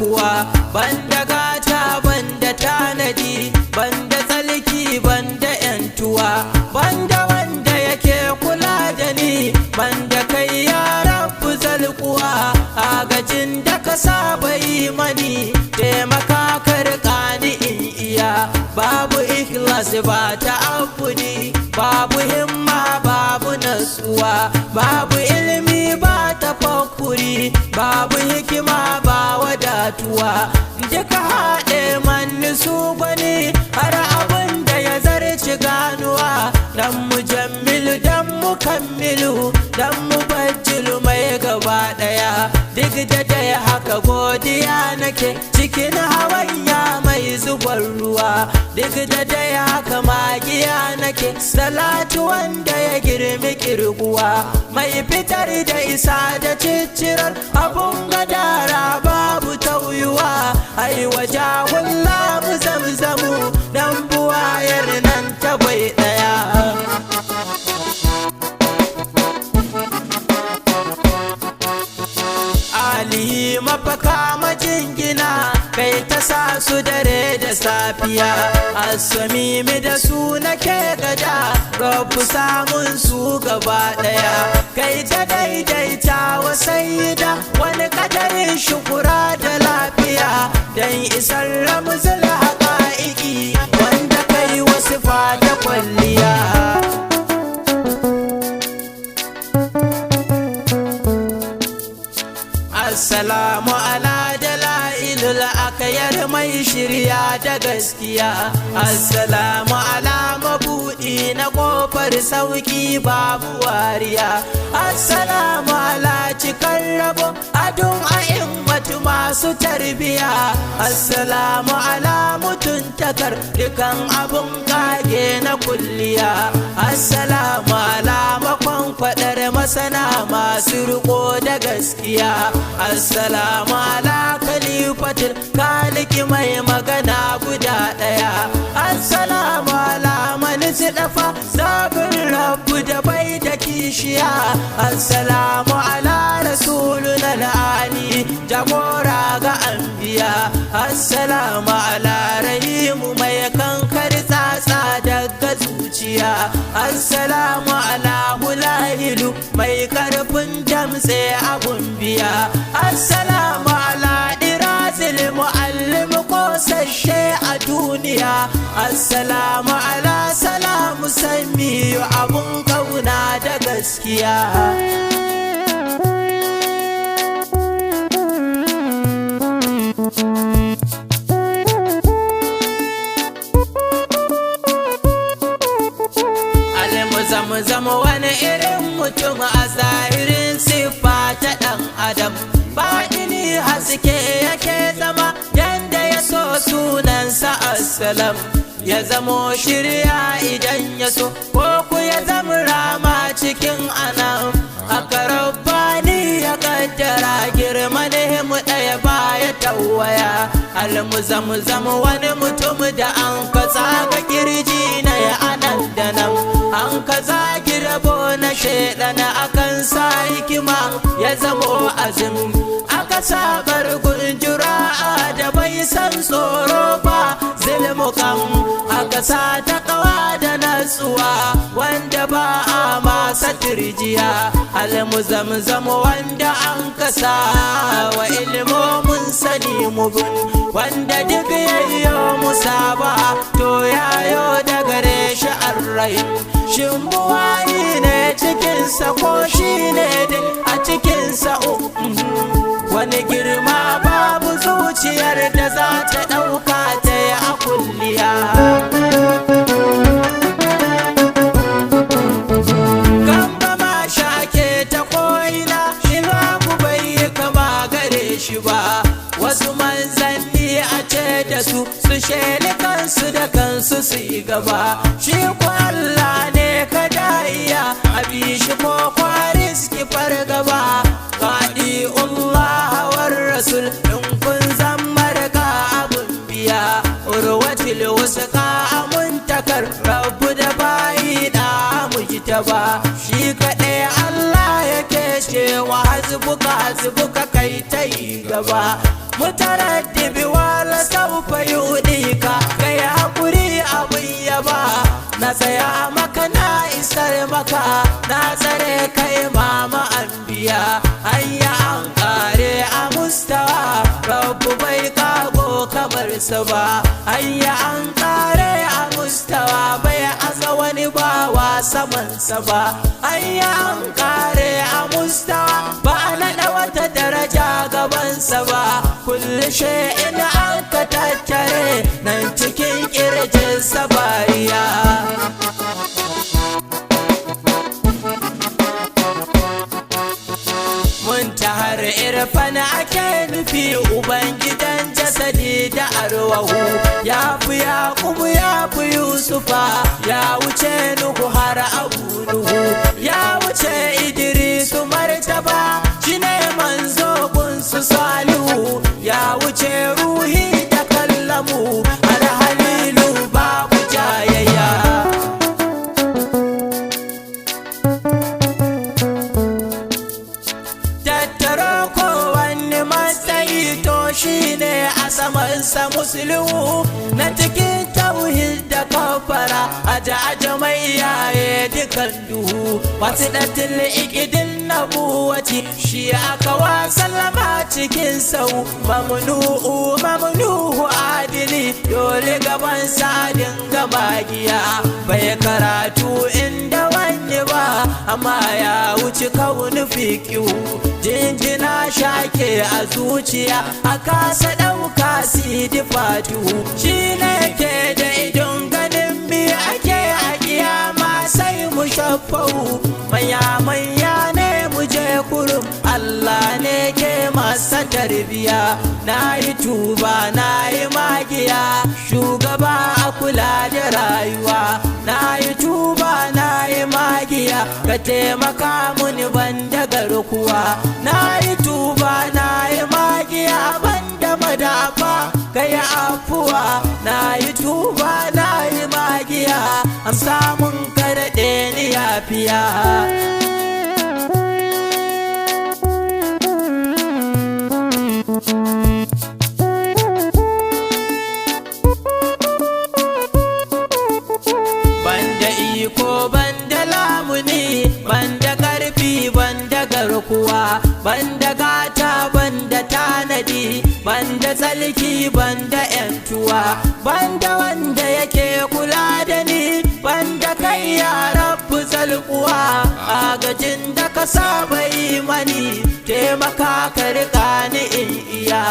kowa, banda gata banda tanadi, banda tsalki banda yantuwa, banda wanda yake kula da ni, banda kai ya rabu zalkuwa. Agajin da ka saba yi mani, taimaka ka riƙa ni in iya. Babu ikhlas ba ta'abbudi, babu himma babu natsuwa, babu ilimi ba tafakkuri, babu hikima ba wadatuwa. Duka haɗe manni su bane har abin da ya zarci ganuwa. Dan mujammilu dan mukammilu dan mubajjilu mai gaba ɗaya. Duk da dai haka godiya nake cikin hawanya mai zubar ruwa. Duk da dai haka magiya nake salatu wanda ya girmi kirguwa. Mai fitar da isa da ciccirar abun gadara babu tauyuwa. Ai wajahullahu zamzamu dan buwayar nan ta bai ɗaya. Ali mafaka majingina kai ta sa su dare da safiya. As-Samimi da su nake gada, Rabbu samun su gaba daya. Kai ta daidaita wa sayyida wani kadarin shukura da lafiya. Dan isar ramzul haqa'iqi wanda kai wasu fata kwalliya. Assalamu ala dalailul akayar mai shirya da gaskiya. Assalamu ala mabudi na kofar sauki babu wariya. Assalamu ala cikar rabo adon a'immatu masu tarbiya. Assalamu ala mutuntakar dukan abun kage na kulliya. Assalamu ala makwankwadar masana masu riko da gaskiya. Assalamu ala khalifatul kaliki mai magana guda daya. Assalamu ala man dafa zabin rabbu da bai da kishiya. Assalamu ala rasulun al'ali jagora ga anbiya. Assalamu ala rahimu mai kankar tsatsa daga zuciya. Assalamu ala hulahilu mai karfin damtse abun biya. Assalamu ala dirazil muallim kosashe a duniya. Assalamu ala salamu samiyu abun kauna da gaskiya. Zama wani irin mutum a zahirin siffa ta ɗan adam. Baɗini haske yake zama yanda ya so sunansa assalam. Ya zamo shirya idan ya so ko ku ya zama rama cikin anam. Aka rabbani ya kaddara girma ne mu ɗaya baya tawaya. Almuzamzam wani mutum da an ka tsaga kirji na ya anan da nan. An ka zagi rabo na shaidana akan sa hikima ya zamo azim. Aka sabar gunjura da bai san tsoro ba zilmukan. Aka sa takawa da natsuwa wanda ba a masa turjiya. Almuzamzam wanda an kasa wa ilmomin sani mubin. Wanda duk yayyo musaba to yayo da gare shi arrahim. Shin buwayi ne cikinsa ko shi ne dai a cikinsa wani girma babu zuciyar da za ta ɗauka ta yi a kulliya. Gamba ma shake ta ko'ina shi babu bai yi kama gare shi ba. Wasu manzanni a ce da su sheli kansu da kansu su yi gaba. Shi ko Allah ne kada iya a bi shi ko kwaris ki fargaba. Faɗi Allah war rasul in kun zammar ka abun biya. Urwatil wasqa amuntakar rabbu da bayi da mujtaba. Shi kaɗai Allah yake cewa hasbuka hasbuka kai ta yi gaba. mutaraddibi wala saufa yudika kai hakuri abin yaba na tsaya maka na isar maka na tsare kai mama anbiya ayya an kare a mustawa rabbu bai kago kamar sa ba ayya an kare a mustawa bai aza wani bawa saman sa ba ayya an kare a mustawa ba na wata daraja gaban sa ba kullu shay'in an ka tattare nan cikin kirjin sa bariya muntahar irfan ake nufi ubangidan jasadi da arwahu ya fi yaqubu ya fi yusufa ya wuce nuhu har abu nuhu ya wuce idrisu martaba shine manzo gunsu salihu ya wuce ruhi da kallamu har halilu babu jayayya shine a samansa musulhu na cikin tauhid da kafara aja mai yaye dukan duhu wasu datil ikidin nabuwati shi aka wa sallama cikin sau mamnuhu adili dole gaban sadin gabagiya bai karatu inda wani ba amma ya wuce kaunu fikihu jinjina shake a zuciya a kasa ɗauka sidi fatihu shi ne ke da idon ganin mi ake a kiyama sai mu shafau manya ne mu je kurum Allah ne ke masa tarbiya na yi tuba na yi magiya shugaba a kula da rayuwa na yi tuba na yi magiya ka taimaka muni banda garkuwa na yi tuba na yi magiya banda madafa ka yi afuwa na yi tuba na yi magiya am samun karɗe ni yafiya banda iko banda lamuni banda karfi banda garkuwa banda gata banda tanadi banda tsalki banda yantuwa banda wanda yake kula da ni banda kai ya rabbu zalkuwa agajin da ka saba yi mani taimaka ka rika ni in iya